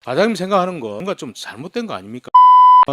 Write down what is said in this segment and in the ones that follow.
과장님 생각하는 거 뭔가 좀 잘못된 거 아닙니까?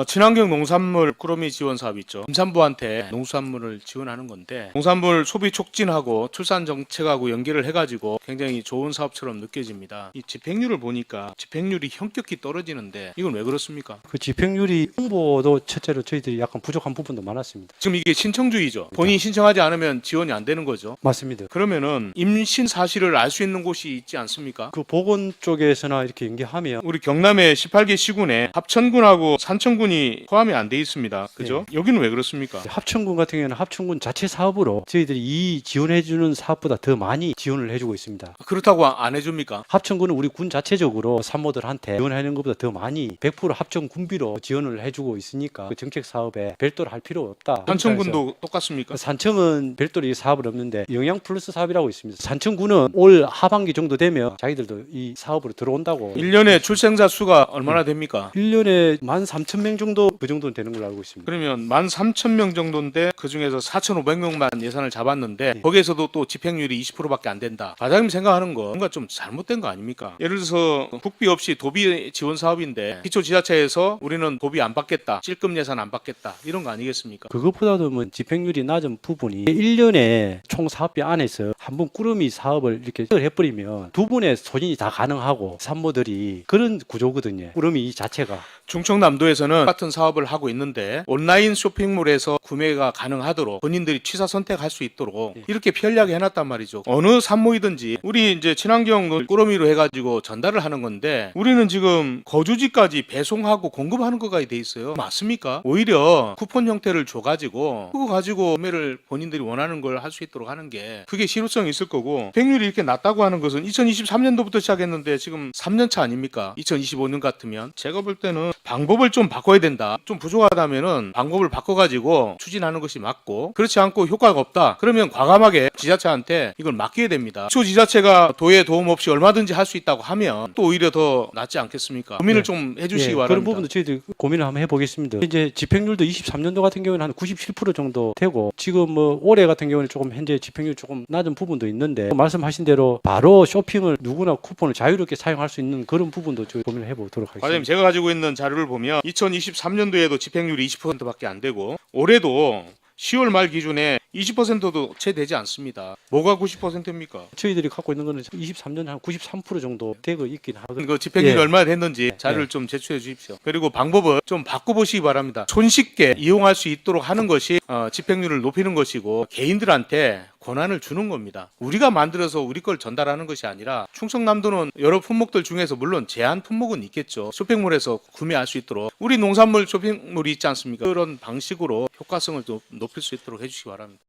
친환경 농산물 꾸러미 지원 사업 있죠. 임산부한테 농수산물을 지원하는 건데 농산물 소비 촉진하고 출산 정책하고 연계를 해가지고 굉장히 좋은 사업처럼 느껴집니다. 이 집행률을 보니까 집행률이 현격히 떨어지는데 이건 왜 그렇습니까? 그 집행률이 홍보도 첫째로 저희들이 약간 부족한 부분도 많았습니다. 지금 이게 신청주의죠. 본인이 신청하지 않으면 지원이 안 되는 거죠. 맞습니다. 그러면은 임신 사실을 알 수 있는 곳이 있지 않습니까? 그 보건 쪽에서나 이렇게 연계하면 우리 경남의 18개 시군에 합천군하고 산천군이 포함이 안 돼 있습니다. 그죠? 여기는 왜 그렇습니까? 합천군 같은 경우는 합천군 자체 사업으로 저희들이 이 지원해주는 사업보다 더 많이 지원을 해주고 있습니다. 그렇다고 안 해줍니까? 합천군은 우리 군 자체적으로 산모들한테 지원하는 것보다 더 많이 100% 합천 군비로 지원을 해주고 있으니까 그 정책 사업에 별도로 할 필요 없다. 산천군도 똑같습니까? 산청은 별도로 이 사업은 없는데 영양 플러스 사업이라고 있습니다. 산청군은 올 하반기 정도 되면 자기들도 이 사업으로 들어온다고. 1년에 출생자 수가 얼마나 됩니까? 1년에 13,000명 정도 그 정도는 되는 걸로 알고 있습니다. 그러면 13,000명 정도인데 그중에서 4,500명만 예산을 잡았는데 거기에서도 또 집행률이 20%밖에 안 된다. 과장님 생각하는 거 뭔가 좀 잘못된 거 아닙니까? 예를 들어서 국비 없이 도비 지원 사업인데 기초지자체에서 우리는 도비 안 받겠다, 찔끔 예산 안 받겠다 이런 거 아니겠습니까? 그것보다도 뭐 집행률이 낮은 부분이 1년에 총 사업비 안에서 한 번 꾸러미 사업을 이렇게 해버리면 두 분의 소진이 다 가능하고 산모들이 그런 구조거든요. 꾸러미 이 자체가. 충청남도에서는 같은 사업을 하고 있는데 온라인 쇼핑몰에서 구매가 가능하도록 본인들이 취사 선택할 수 있도록 이렇게 편리하게 해놨단 말이죠. 어느 산모이든지 우리 이제 친환경 꾸러미로 해가지고 전달을 하는 건데 우리는 지금 거주지까지 배송하고 공급하는 것까지 돼 있어요. 맞습니까? 오히려 쿠폰 형태를 줘가지고 그거 가지고 구매를 본인들이 원하는 걸 할 수 있도록 하는 게 그게 실효성이 있을 거고 백률이 이렇게 낮다고 하는 것은 2023년도부터 시작했는데 지금 3년차 아닙니까? 2025년 같으면 제가 볼 때는 방법을 좀 바꿔야 된다. 좀 부족하다면은 방법을 바꿔가지고 추진하는 것이 맞고 그렇지 않고 효과가 없다. 그러면 과감하게 지자체한테 이걸 맡겨야 됩니다. 지자체가 도의 도움 없이 얼마든지 할 수 있다고 하면 또 오히려 더 낫지 않겠습니까? 고민을 좀 해주시기 바랍니다. 그런 부분도 저희들이 고민을 한번 해보겠습니다. 이제 집행률도 23년도 같은 경우는 한 97% 정도 되고 지금 뭐 올해 같은 경우는 조금 현재 집행률 조금 낮은 부분도 있는데 말씀하신 대로 바로 쇼핑을 누구나 쿠폰을 자유롭게 사용할 수 있는 그런 부분도 저희 고민을 해보도록 하겠습니다. 과장님 제가 가지고 있는 자료를 보면 2023년도에도 집행률이 20%밖에 안 되고 올해도 10월 말 기준에 20%도 채 되지 않습니다. 뭐가 90%입니까? 저희들이 갖고 있는 거는 23년 한 93% 정도 되고 있긴 하거든요. 그 집행률이 얼마나 됐는지 자료를 좀 제출해 주십시오. 그리고 방법을 좀 바꿔보시기 바랍니다. 손쉽게 이용할 수 있도록 하는 것이 집행률을 높이는 것이고 개인들한테 권한을 주는 겁니다. 우리가 만들어서 우리 걸 전달하는 것이 아니라 충청남도는 여러 품목들 중에서 물론 제한 품목은 있겠죠. 쇼핑몰에서 구매할 수 있도록 우리 농산물 쇼핑몰이 있지 않습니까? 그런 방식으로 효과성을 좀 높일 수 있도록 해주시기 바랍니다.